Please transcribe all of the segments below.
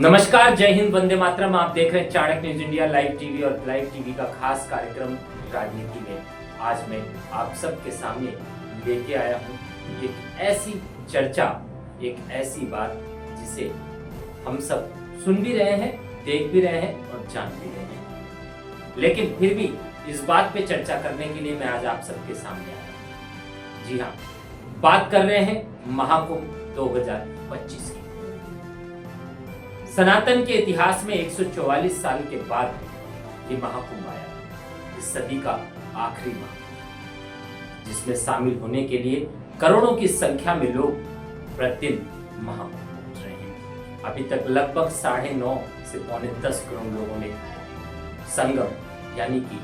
नमस्कार, जय हिंद, वंदे मातरम। आप देख रहे हैं Chanakya news India live TV और लाइव टीवी का खास कार्यक्रम राजनीति में। आज मैं आप सबके सामने लेके आया हूँ एक ऐसी चर्चा, एक ऐसी बात जिसे हम सब सुन भी रहे हैं, देख भी रहे हैं और जान भी रहे हैं, लेकिन फिर भी इस बात पे चर्चा करने के लिए मैं आज आप सबके सामने आया हूँ। जी हाँ, बात कर रहे हैं महाकुंभ 2025 की। सनातन के इतिहास में 144 साल के बाद ये महाकुंभ आया, इस सदी का आखिरी महाकुंभ, जिसमें शामिल होने के लिए करोड़ों की संख्या में लोग प्रतिदिन महाकुंभ पहुंच रहे हैं। अभी तक लगभग 9.5 से 10 करोड़ लोगों ने संगम यानी कि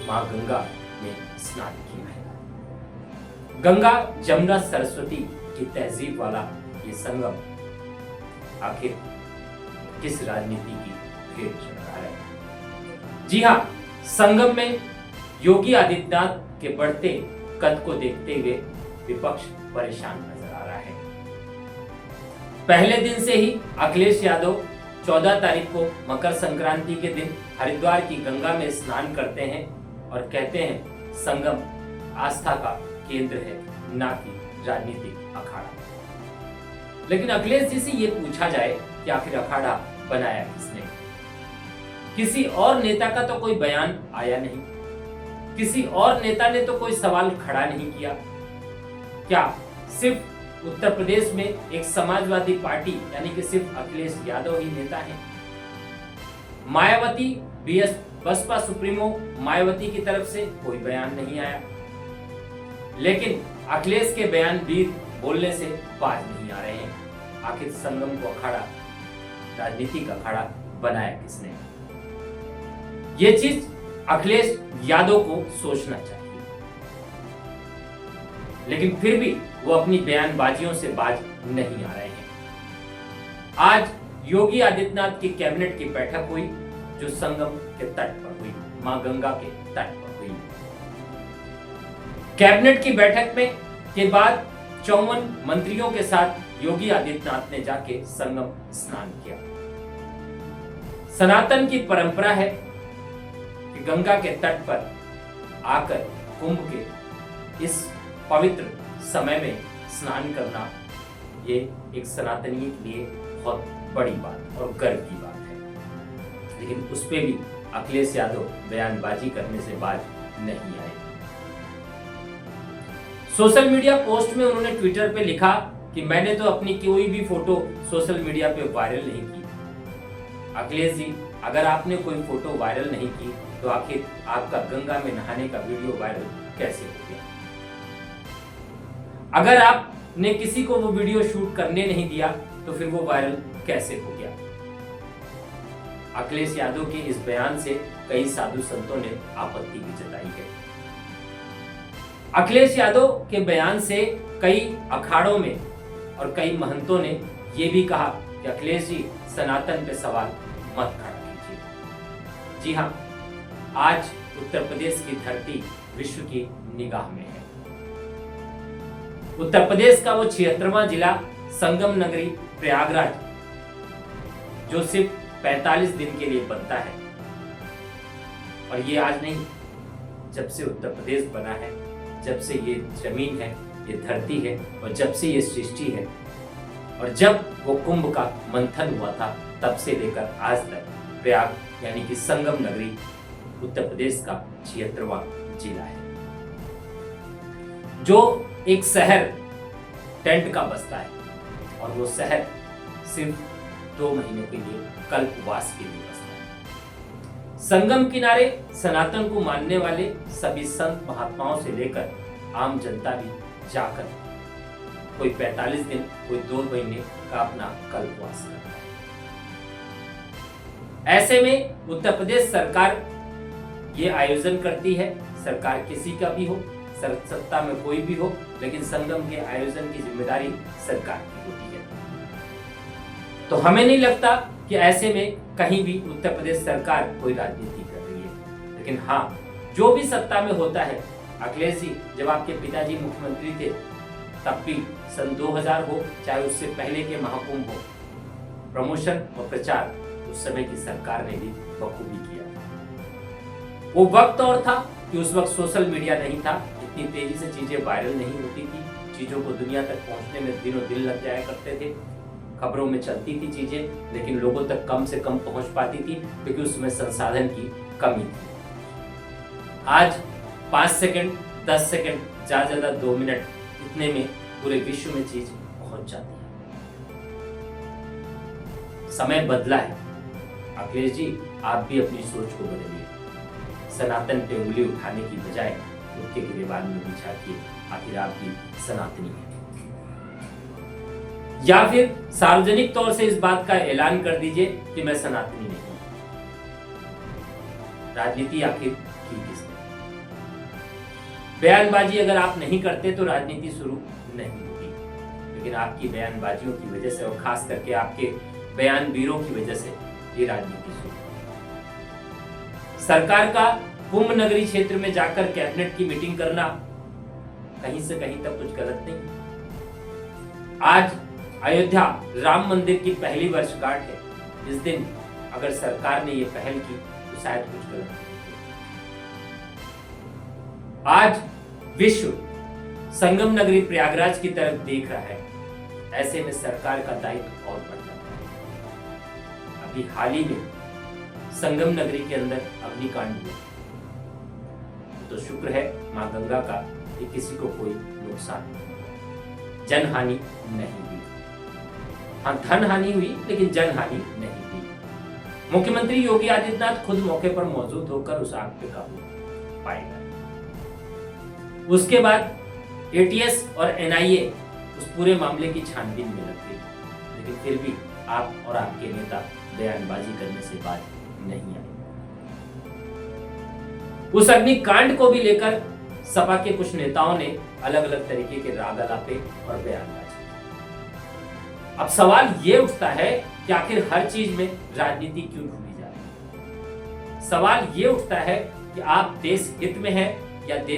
मां गंगा में स्नान किया है। गंगा, जमुना, सरस्वती की तहजीब वाला ये संगम आखिर किस राजनीति की भेंट चढ़ रहा है? जी हाँ, संगम में योगी आदित्यनाथ के बढ़ते कद को देखते हुए विपक्ष परेशान नजर आ रहा है। पहले दिन से ही अखिलेश यादव 14 तारीख को मकर संक्रांति के दिन हरिद्वार की गंगा में स्नान करते हैं और कहते हैं संगम आस्था का केंद्र है, ना कि राजनीतिक अखाड़ा। लेकिन अखिलेश जी से ये पूछा जाए कि आखिर अखाड़ा बनाया किसने? किसी और नेता का तो कोई बयान आया नहीं, किसी और नेता ने तो कोई सवाल खड़ा नहीं किया। क्या सिर्फ उत्तर प्रदेश में एक समाजवादी पार्टी यानी कि सिर्फ अखिलेश यादव ही नेता हैं? मायावती, बसपा सुप्रीमो मायावती की तरफ से कोई बयान नहीं आया, लेकिन अखिलेश के बयान भी बोलने से बाज नहीं आ रहे हैं। आखिर संगम को अखाड़ा, राजनीतिक अखाड़ा बनाया किसने? ये चीज अखिलेश यादव को सोचना चाहिए, लेकिन फिर भी वो अपनी बयानबाजियों से बाज नहीं आ रहे हैं। आज योगी आदित्यनाथ की कैबिनेट की बैठक हुई, जो संगम के तट पर हुई, मां गंगा के तट पर हुई। कैबिनेट की बैठक में के बाद 54 मंत्रियों के साथ योगी आदित्यनाथ ने जाके संगम स्नान किया। सनातन की परंपरा है कि गंगा के तट पर आकर कुंभ के इस पवित्र समय में स्नान करना, ये एक सनातनी के लिए बहुत बड़ी बात और गर्व की बात है। लेकिन उस पे भी अखिलेश यादव बयानबाजी करने से बाज नहीं आए। सोशल मीडिया पोस्ट में उन्होंने ट्विटर पे लिखा कि मैंने तो अपनी कोई भी फोटो सोशल मीडिया पे वायरल नहीं की। अखिलेश जी, अगर आपने कोई फोटो वायरल नहीं की तो आखिर आपका गंगा में नहाने का वीडियो वायरल कैसे हो गया? अगर आपने किसी को वो वीडियो शूट करने नहीं दिया तो फिर वो वायरल कैसे हो गया? अखिलेश यादव के इस बयान से कई साधु संतों ने आपत्ति भी जताई है। अखिलेश यादव के बयान से कई अखाड़ों में और कई महंतों ने यह भी कहा कि अखिलेश जी, सनातन पे सवाल मत खड़ा कीजिए। जी हाँ, आज उत्तर प्रदेश की धरती विश्व की निगाह में है। उत्तर प्रदेश का वो 76वां जिला संगम नगरी प्रयागराज, जो सिर्फ 45 दिन के लिए बनता है, और ये आज नहीं, जब से उत्तर प्रदेश बना है, जब से ये जमीन है, ये धरती है, और जब से ये सृष्टि है, और जब वो कुंभ का मंथन हुआ था, तब से लेकर आज तक प्रयाग यानी कि संगम नगरी उत्तर प्रदेश का 76वां जिला है, जो एक शहर टेंट का बसता है, और वो शहर सिर्फ 2 महीने के लिए कल्पवास के लिए बसता है। संगम किनारे सनातन को मानने वाले सभी संत महात्माओं से लेकर आम जनता भी जाकर कोई 45 दिन, कोई 2 महीने का अपना कल्पवास करता है। ऐसे में उत्तर प्रदेश सरकार ये आयोजन करती है, सरकार किसी का भी हो, सत्ता में कोई भी हो, लेकिन संगम के आयोजन की जिम्मेदारी सरकार की होती है। तो हमें नहीं लगता कि ऐसे में कहीं भी उत्तर प्रदेश सरकार कोई राजनीति कर रही है। लेकिन हाँ, जो भी सत्ता में होता है, अखिलेश जी, जब आपके पिताजी मुख्यमंत्री थे तब भी सन 2000 हो, चाहे उससे पहले के महाकुंभ हो, प्रमोशन और प्रचार उस समय की सरकार ने भी बखूबी किया। वो वक्त और था कि उस वक्त सोशल मीडिया नहीं था, इतनी तेजी से चीजें वायरल नहीं होती थी, चीजों को दुनिया तक पहुंचने में दिनों दिन लग जाया करते थे। खबरों में चलती थी चीजें, लेकिन लोगों तक कम से कम पहुंच पाती थी क्योंकि उसमें संसाधन की कमी थी। आज 5 सेकंड, 10 सेकंड, ज्यादा 2 मिनट, इतने में पूरे विश्व में चीज पहुंच जाती है। समय बदला है। अखिलेश जी, आप भी अपनी सोच को बदलिए। सनातन पे उंगली उठाने की बजाय उनके गिरेबान में बिछा के आखिर आप भी सनातनी हैं। या फिर सार्वजनिक तौर से इस बात का ऐलान कर दीजिए कि मैं सनातनी नहीं हूं। राजनीति आखिर की किसने? बयानबाजी अगर आप नहीं करते तो राजनीति शुरू नहीं होती, लेकिन आपकी बयानबाजियों की वजह से और खास करके आपके बयानवीरों की वजह से ये राजनीति शुरू। सरकार का कुंभ नगरी क्षेत्र में जाकर कैबिनेट की मीटिंग करना कहीं से कहीं तक कुछ गलत नहीं। आज अयोध्या राम मंदिर की पहली वर्षगांठ है। इस दिन अगर सरकार ने ये पहल की तो शायद कुछ गलत नहीं। आज विश्व संगम नगरी प्रयागराज की तरफ देख रहा है, ऐसे में सरकार का दायित्व और बढ़ जाता है। अभी हाल ही में संगम नगरी के अंदर अग्निकांड हुआ, तो शुक्र है मां गंगा का कि किसी को कोई नुकसान नहीं, जनहानि नहीं हुई। हाँ, धन हानि हुई लेकिन जनहानि नहीं हुई। मुख्यमंत्री योगी आदित्यनाथ खुद मौके पर मौजूद होकर उस आग पे काबू पाएगा। उसके बाद एटीएस और एनआईए उस पूरे मामले की छानबीन में लग गई, लेकिन फिर भी आप और आपके नेता बयानबाजी करने से बाज नहीं आए। उस अग्निकांड को भी लेकर सपा के कुछ नेताओं ने अलग अलग तरीके के राग अलापे और बयानबाजी। अब सवाल ये उठता है कि आखिर हर चीज में राजनीति क्यों ढूंढी जा रही है? सवाल ये उठता है कि आप देश हित में हैं या देश